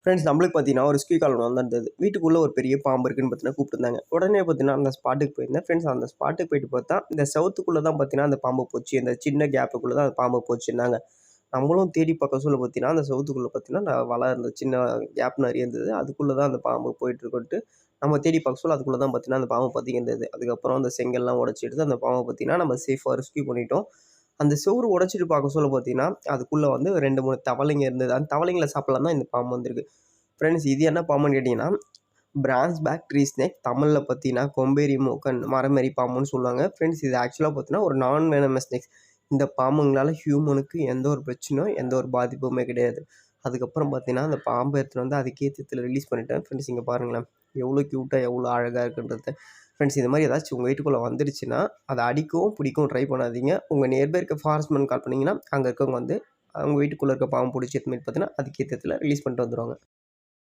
Friends நம்மளுக்கு பார்த்தீங்கன்னா ஒரு ரெஸ்க்யூ கால் ஒன்று வந்திருந்தது. வீட்டுக்குள்ளே ஒரு பெரிய பாம்பு இருக்குன்னு பார்த்தீங்கன்னா கூப்பிட்டுருந்தாங்க. உடனே பார்த்தீங்கன்னா அந்த ஸ்பாட்டுக்கு போயிருந்தேன். ஃப்ரெண்ட்ஸ் அந்த ஸ்பாட்டுக்கு போயிட்டு பார்த்தா இந்த செவுத்துக்குள்ளே தான் பார்த்தீங்கன்னா அந்த பாம்பு போச்சு. இந்த சின்ன கேப்புக்குள்ளே தான் அந்த பாம்பு போச்சுன்னாங்க. நம்மளும் தேடி பார்க்க சொல்ல பார்த்தீங்கன்னா அந்த செவுத்துக்குள்ளே பார்த்தீங்கன்னா நான் வலை இருந்தது. சின்ன கேப் நிறைய இருந்தது. அதுக்குள்ளே தான் அந்த பாம்பு போயிட்டுருக்குன்ட்டு நம்ம தேடி பார்க்க சொல்ல அதுக்குள்ளே தான் பார்த்தீங்கன்னா அந்த பாம்பு பதுங்கி இருந்தது. அதுக்கப்புறம் அந்த செங்கல்லாம் உடைச்சி எடுத்து அந்த பாம்பை பார்த்தீங்கன்னா நம்ம சேஃபாக ரெஸ்க்யூ பண்ணிட்டோம். அந்த செவுரு உடைச்சிட்டு பார்க்க சொல்ல பார்த்தீங்கன்னா, அதுக்குள்ள வந்து 2, 3 தவளைங்க இருந்தது. அந்த தவளைங்கள சாப்பிடலாம் தான் இந்த பாம்பு வந்திருக்கு. ஃப்ரெண்ட்ஸ் இது என்ன பாம்புன்னு கேட்டீங்கன்னா, பிரான்ச் பேக் ட்ரீ ஸ்னேக். தமிழ்ல பார்த்தீங்கன்னா, கொம்பேரி மூக்கன் மரமெறி பாம்புன்னு சொல்லுவாங்க. ஃப்ரெண்ட்ஸ் இது ஆக்சுவலா பார்த்தீங்கன்னா, ஒரு நான் வெனமஸ் ஸ்னேக்ஸ். இந்த பாம்புங்களால ஹியூமனுக்கு எந்த ஒரு பிரச்சனையும், எந்த ஒரு பாதிப்புமே கிடையாது. அதுக்கப்புறம் பார்த்தீங்கன்னா, அந்த பாம்ப எடுத்துட்டு வந்து அதுக்கே ரிலீஸ் பண்ணிட்டேன். ஃப்ரெண்ட்ஸ் இங்க பாருங்களேன். எவ்வளோ க்யூட்டா, எவ்வளோ அழகா இருக்குன்றத. ஃப்ரெண்ட்ஸ் இது மாதிரி ஏதாச்சும் உங்கள் வீட்டுக்குள்ளே வந்துடுச்சுன்னா, அத அடிக்கவும், பிடிக்கவும் ட்ரை பண்ணாதீங்க. உங்க நியர்பை இருக்க ஃபாரஸ்ட்மேன் கால் பண்ணீங்கன்னா, அங்க இருக்கவங்க வந்து அவங்க வீட்டுக்குள்ள இருக்க பாம்பு புடிச்சு எடுத்துன்னு போய் பார்த்தீங்கன்னா, அதுக்கு ரிலீஸ் பண்ணிட்டு வந்துருவாங்க.